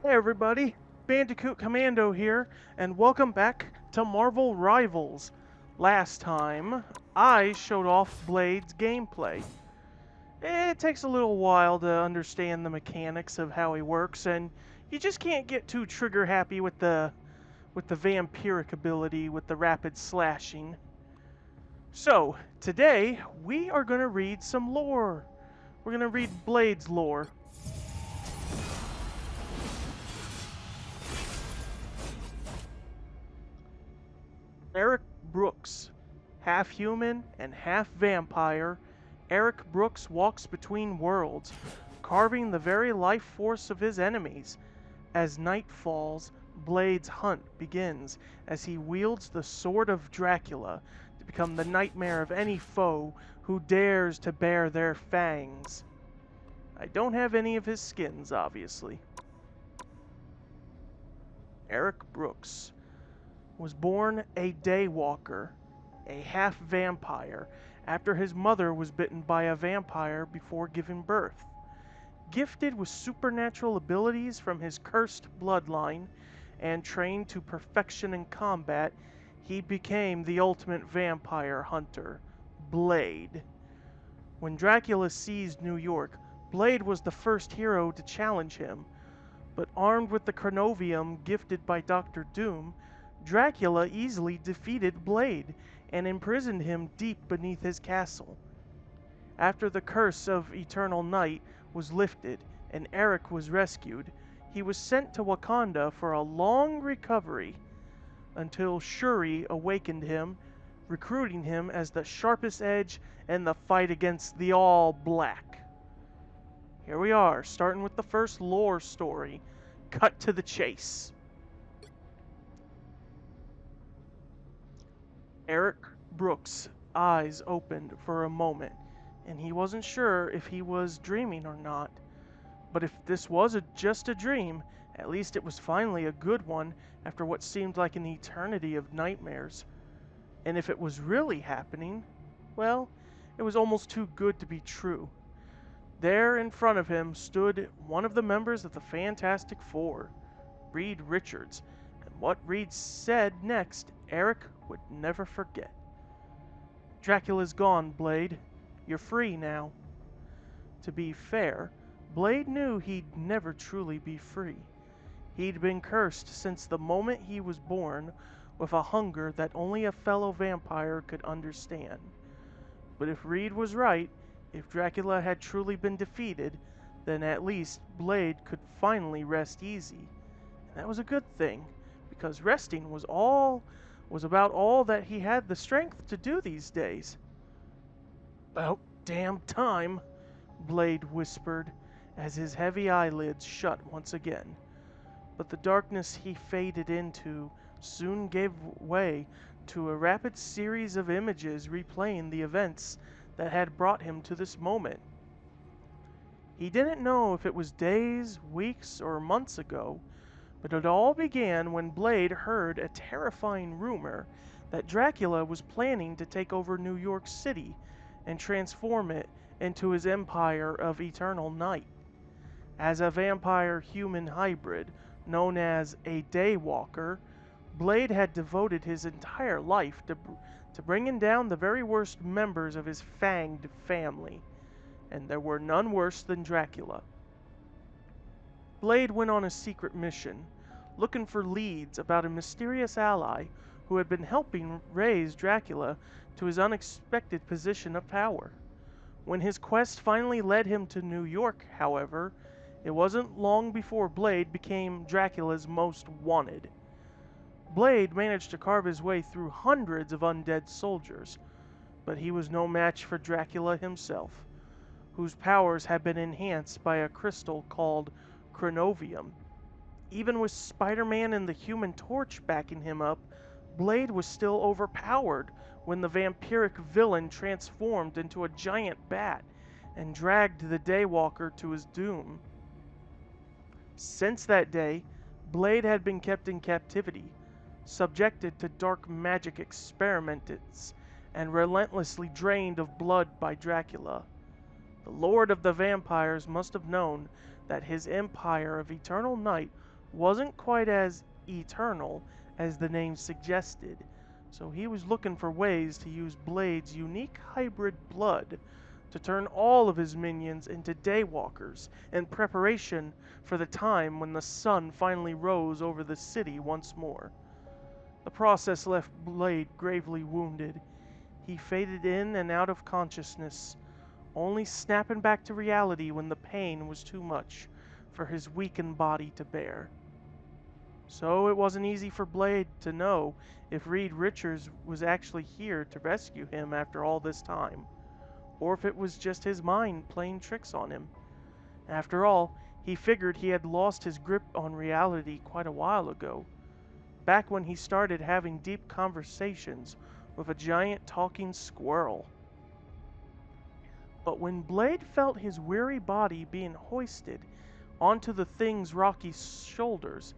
Hey everybody, Bandicoot Commando here, and welcome back to Marvel Rivals. Last time, I showed off Blade's gameplay. It takes a little while to understand the mechanics of how he works, and you just can't get too trigger happy with the vampiric ability with the rapid slashing. So, today, we are going to read some lore. We're going to read Blade's lore. Eric Brooks, half human and half vampire, Eric Brooks walks between worlds, carving the very life force of his enemies. As night falls, Blade's hunt begins as he wields the Sword of Dracula to become the nightmare of any foe who dares to bare their fangs. I don't have any of his skins, obviously. Eric Brooks was born a daywalker, a half vampire, after his mother was bitten by a vampire before giving birth. Gifted with supernatural abilities from his cursed bloodline and trained to perfection in combat, he became the ultimate vampire hunter, Blade. When Dracula seized New York, Blade was the first hero to challenge him, but armed with the Chronovium gifted by Doctor Doom, Dracula easily defeated Blade and imprisoned him deep beneath his castle. After the curse of eternal night was lifted and Eric was rescued, he was sent to Wakanda for a long recovery until Shuri awakened him, recruiting him as the sharpest edge in the fight against the All Black. Here we are, starting with the first lore story. Cut to the chase. Eric Brooks' eyes opened for a moment, and he wasn't sure if he was dreaming or not. But if this was just a dream, at least it was finally a good one after what seemed like an eternity of nightmares. And if it was really happening, well, it was almost too good to be true. There in front of him stood one of the members of the Fantastic Four, Reed Richards, and what Reed said next, Eric would never forget. Dracula's gone, Blade. You're free now. To be fair, Blade knew he'd never truly be free. He'd been cursed since the moment he was born with a hunger that only a fellow vampire could understand. But if Reed was right, if Dracula had truly been defeated, then at least Blade could finally rest easy. And that was a good thing, because resting was about all that he had the strength to do these days. About damn time, Blade whispered as his heavy eyelids shut once again. But the darkness he faded into soon gave way to a rapid series of images replaying the events that had brought him to this moment. He didn't know if it was days, weeks, or months ago, but it all began when Blade heard a terrifying rumor that Dracula was planning to take over New York City and transform it into his empire of eternal night. As a vampire-human hybrid known as a Daywalker, Blade had devoted his entire life to bringing down the very worst members of his fanged family, and there were none worse than Dracula. Blade went on a secret mission, looking for leads about a mysterious ally who had been helping raise Dracula to his unexpected position of power. When his quest finally led him to New York, however, it wasn't long before Blade became Dracula's most wanted. Blade managed to carve his way through hundreds of undead soldiers, but he was no match for Dracula himself, whose powers had been enhanced by a crystal called Chronovium. Even with Spider-Man and the Human Torch backing him up, Blade was still overpowered when the vampiric villain transformed into a giant bat and dragged the Daywalker to his doom. Since that day, Blade had been kept in captivity, subjected to dark magic experiments, and relentlessly drained of blood by Dracula. The Lord of the Vampires must have known that his empire of eternal night wasn't quite as eternal as the name suggested, so he was looking for ways to use Blade's unique hybrid blood to turn all of his minions into daywalkers in preparation for the time when the sun finally rose over the city once more. The process left Blade gravely wounded. He faded in and out of consciousness, only snapping back to reality when the pain was too much for his weakened body to bear. So it wasn't easy for Blade to know if Reed Richards was actually here to rescue him after all this time, or if it was just his mind playing tricks on him. After all, he figured he had lost his grip on reality quite a while ago, back when he started having deep conversations with a giant talking squirrel. But when Blade felt his weary body being hoisted onto the thing's rocky shoulders,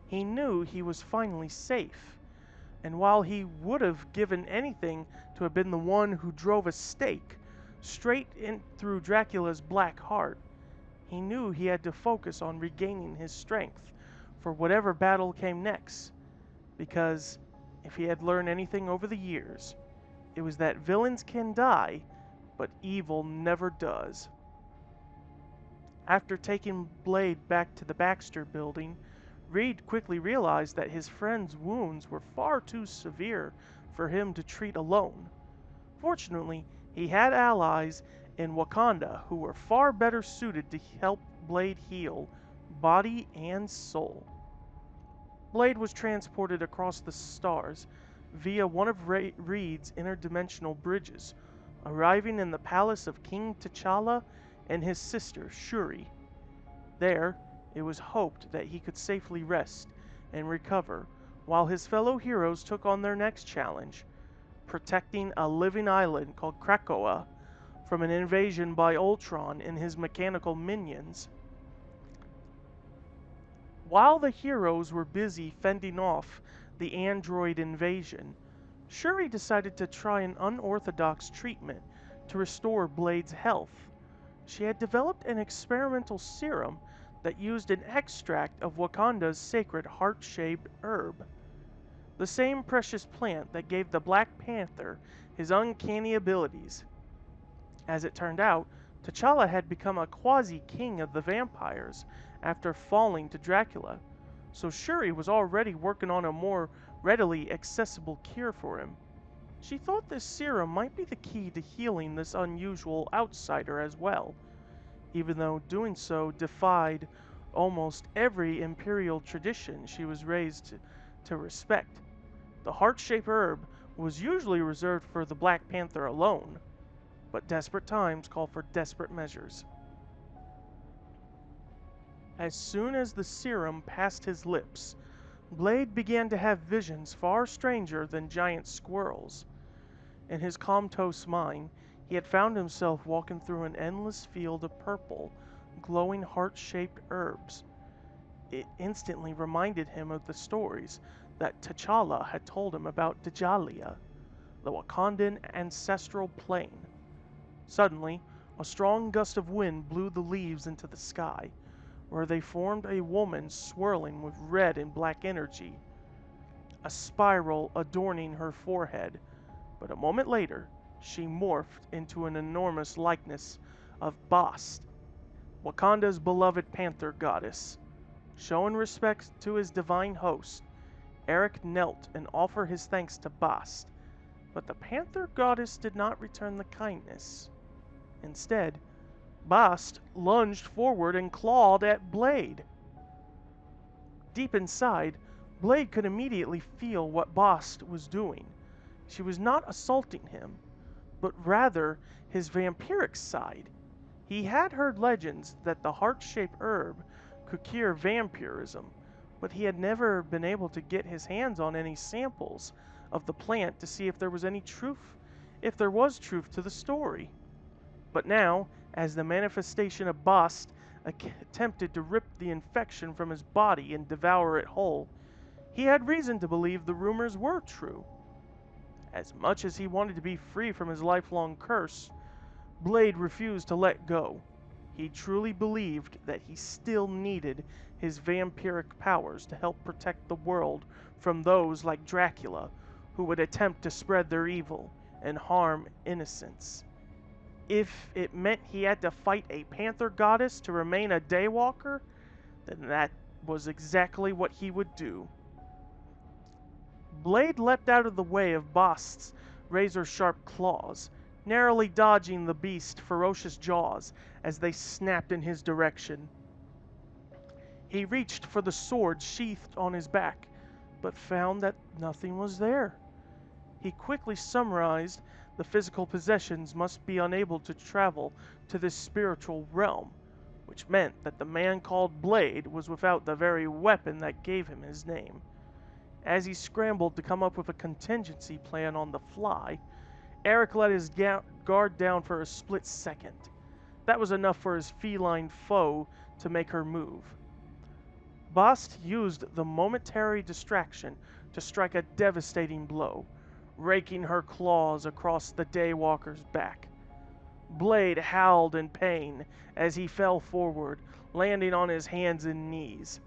he knew he was finally safe. And while he would have given anything to have been the one who drove a stake straight in through Dracula's black heart, he knew he had to focus on regaining his strength for whatever battle came next, because if he had learned anything over the years, it was that villains can die, but evil never does. After taking Blade back to the Baxter building, Reed quickly realized that his friend's wounds were far too severe for him to treat alone. Fortunately, he had allies in Wakanda who were far better suited to help Blade heal, body and soul. Blade was transported across the stars via one of Reed's interdimensional bridges, arriving in the palace of King T'Challa and his sister Shuri. There, it was hoped that he could safely rest and recover while his fellow heroes took on their next challenge, protecting a living island called Krakoa from an invasion by Ultron and his mechanical minions. While the heroes were busy fending off the android invasion, Shuri decided to try an unorthodox treatment to restore Blade's health. She had developed an experimental serum that used an extract of Wakanda's sacred heart-shaped herb, the same precious plant that gave the Black Panther his uncanny abilities. As it turned out, T'Challa had become a quasi-king of the vampires after falling to Dracula, so Shuri was already working on a more readily accessible cure for him. She thought this serum might be the key to healing this unusual outsider as well, even though doing so defied almost every imperial tradition she was raised to respect. The heart-shaped herb was usually reserved for the Black Panther alone, but desperate times call for desperate measures. As soon as the serum passed his lips, Blade began to have visions far stranger than giant squirrels. In his comatose mind, he had found himself walking through an endless field of purple, glowing heart-shaped herbs. It instantly reminded him of the stories that T'Challa had told him about Djalia, the Wakandan ancestral plane. Suddenly, a strong gust of wind blew the leaves into the sky, where they formed a woman swirling with red and black energy, a spiral adorning her forehead. But a moment later, she morphed into an enormous likeness of Bast, Wakanda's beloved panther goddess. Showing respect to his divine host, Eric knelt and offered his thanks to Bast, but the panther goddess did not return the kindness. Instead, Bast lunged forward and clawed at Blade. Deep inside, Blade could immediately feel what Bast was doing. She was not assaulting him, but rather his vampiric side. He had heard legends that the heart-shaped herb could cure vampirism, but he had never been able to get his hands on any samples of the plant to see if there was any truth, if there was truth to the story. But now, as the manifestation of Bast attempted to rip the infection from his body and devour it whole, he had reason to believe the rumors were true. As much as he wanted to be free from his lifelong curse, Blade refused to let go. He truly believed that he still needed his vampiric powers to help protect the world from those like Dracula who would attempt to spread their evil and harm innocents. If it meant he had to fight a panther goddess to remain a daywalker, then that was exactly what he would do. Blade leapt out of the way of Bast's razor-sharp claws, narrowly dodging the beast's ferocious jaws as they snapped in his direction. He reached for the sword sheathed on his back, but found that nothing was there. He quickly summarized the physical possessions must be unable to travel to this spiritual realm, which meant that the man called Blade was without the very weapon that gave him his name. As he scrambled to come up with a contingency plan on the fly, Eric let his guard down for a split second. That was enough for his feline foe to make her move. Bast used the momentary distraction to strike a devastating blow, raking her claws across the Daywalker's back. Blade howled in pain as he fell forward, landing on his hands and knees.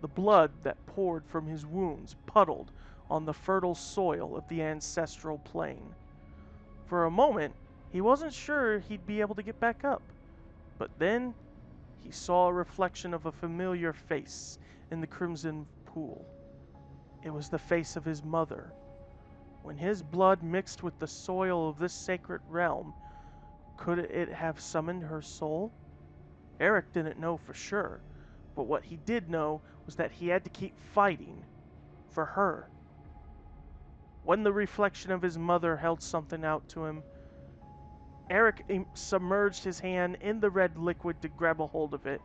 The blood that poured from his wounds puddled on the fertile soil of the ancestral plane. For a moment, he wasn't sure he'd be able to get back up, but then he saw a reflection of a familiar face in the crimson pool. It was the face of his mother. When his blood mixed with the soil of this sacred realm, could it have summoned her soul? Eric didn't know for sure, but what he did know was that he had to keep fighting for her. When the reflection of his mother held something out to him, Eric submerged his hand in the red liquid to grab a hold of it.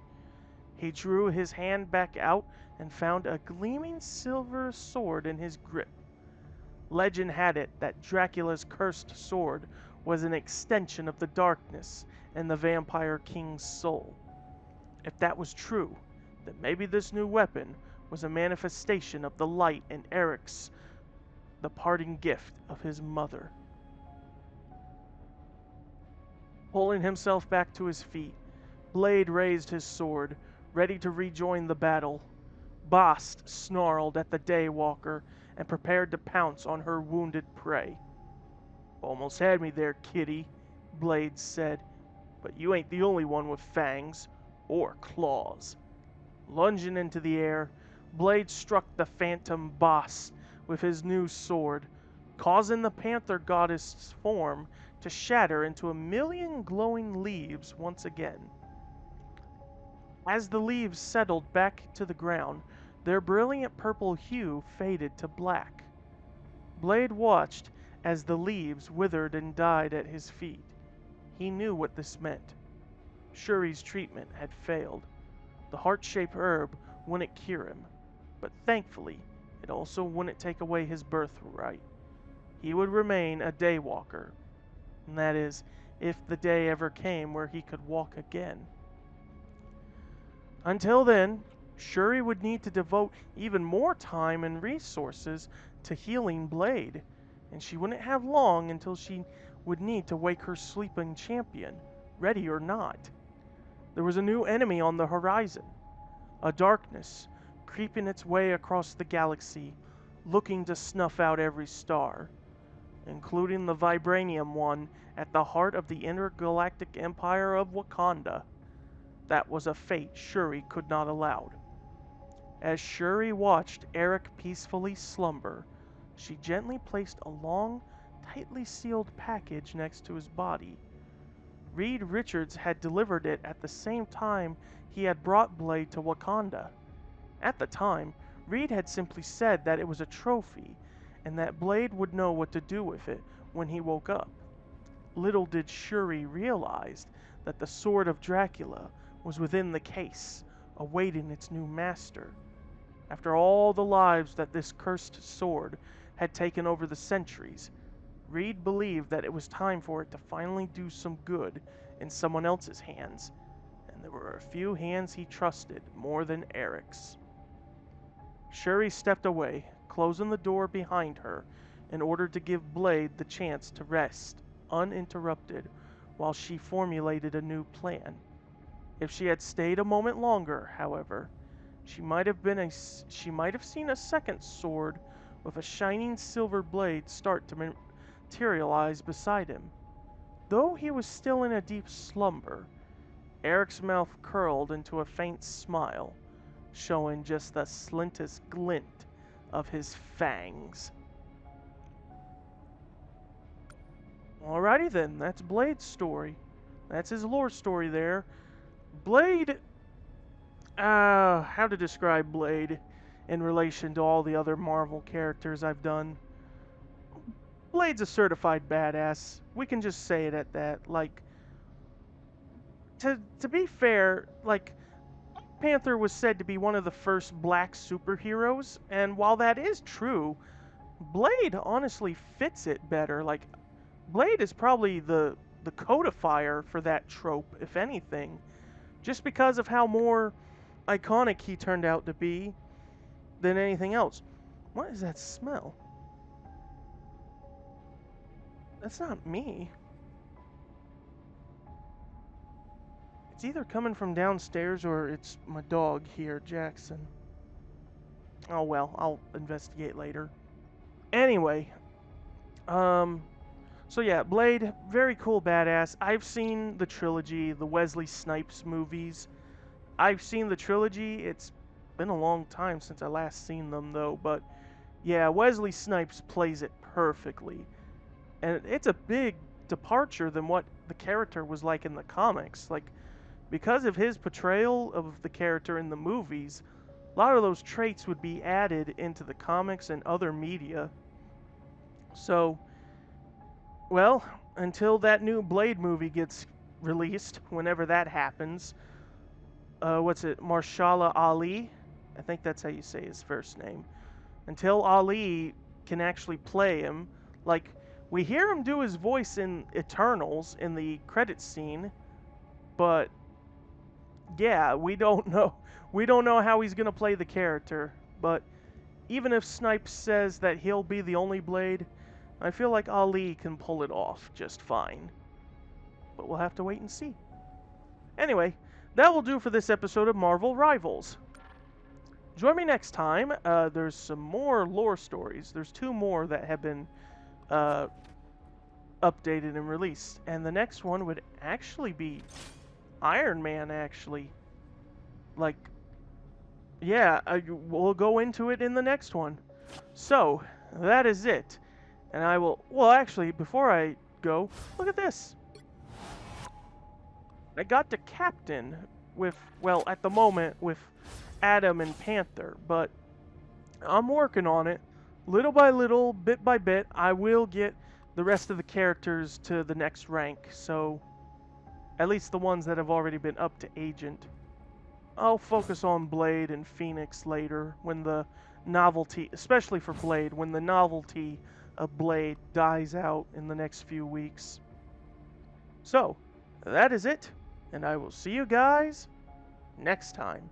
He drew his hand back out and found a gleaming silver sword in his grip. Legend had it that Dracula's cursed sword was an extension of the darkness in the Vampire King's soul. If that was true, then maybe this new weapon was a manifestation of the light in Eric's, the parting gift of his mother. Pulling himself back to his feet, Blade raised his sword, ready to rejoin the battle. Bast snarled at the Daywalker and prepared to pounce on her wounded prey. "Almost had me there, kitty," Blade said, "but you ain't the only one with fangs or claws." Lunging into the air, Blade struck the phantom Bast with his new sword, causing the panther goddess' form to shatter into a million glowing leaves once again. As the leaves settled back to the ground, their brilliant purple hue faded to black. Blade watched as the leaves withered and died at his feet. He knew what this meant. Shuri's treatment had failed. The heart-shaped herb wouldn't cure him, but thankfully, it also wouldn't take away his birthright. He would remain a Daywalker. And that is, if the day ever came where he could walk again. Until then, Shuri would need to devote even more time and resources to healing Blade, and she wouldn't have long until she would need to wake her sleeping champion, ready or not. There was a new enemy on the horizon, a darkness creeping its way across the galaxy, looking to snuff out every star, including the Vibranium one at the heart of the intergalactic empire of Wakanda. That was a fate Shuri could not allow. As Shuri watched Eric peacefully slumber, she gently placed a long, tightly sealed package next to his body. Reed Richards had delivered it at the same time he had brought Blade to Wakanda. At the time, Reed had simply said that it was a trophy, and that Blade would know what to do with it when he woke up. Little did Shuri realize that the Sword of Dracula was within the case, awaiting its new master. After all the lives that this cursed sword had taken over the centuries, Reed believed that it was time for it to finally do some good in someone else's hands, and there were a few hands he trusted more than Eric's. Shuri stepped away, closing the door behind her in order to give Blade the chance to rest uninterrupted while she formulated a new plan. If she had stayed a moment longer, however, she might have seen a second sword with a shining silver blade start to materialize beside him. Though he was still in a deep slumber, Eric's mouth curled into a faint smile, showing just the slightest glint of his fangs. Alrighty then, that's Blade's story. That's his lore story there. Blade, how to describe Blade in relation to all the other Marvel characters I've done. Blade's a certified badass. We can just say it at that. Like, to be fair, like, Panther was said to be one of the first black superheroes, and while that is true, Blade honestly fits it better. Like, Blade is probably the codifier for that trope, if anything, just because of how more iconic he turned out to be than anything else. What is that smell? That's not me. It's either coming from downstairs or it's my dog here, Jackson. Oh well, I'll investigate later. Anyway, so yeah, Blade, very cool badass. I've seen the trilogy, the Wesley Snipes movies. I've seen the trilogy. It's been a long time since I last seen them though, but yeah, Wesley Snipes plays it perfectly. And it's a big departure than what the character was like in the comics. Like, because of his portrayal of the character in the movies, a lot of those traits would be added into the comics and other media. So, well, until that new Blade movie gets released, whenever that happens, Marshala Ali? I think that's how you say his first name. Until Ali can actually play him, like, we hear him do his voice in Eternals in the credit scene, but yeah, we don't know. We don't know how he's gonna play the character. But even if Snipes says that he'll be the only Blade, I feel like Ali can pull it off just fine. But we'll have to wait and see. Anyway, that will do for this episode of Marvel Rivals. Join me next time. There's some more lore stories. There's 2 more that have been updated and released. And the next one would actually be Iron Man, actually. Like, yeah, we'll go into it in the next one. So, that is it. And I will, well, actually, before I go, look at this. I got to Captain with, well, at the moment, with Adam and Panther, but I'm working on it. Little by little, bit by bit, I will get the rest of the characters to the next rank, so at least the ones that have already been up to Agent. I'll focus on Blade and Phoenix later, when the novelty, especially for Blade, when the novelty of Blade dies out in the next few weeks. So, that is it, and I will see you guys next time.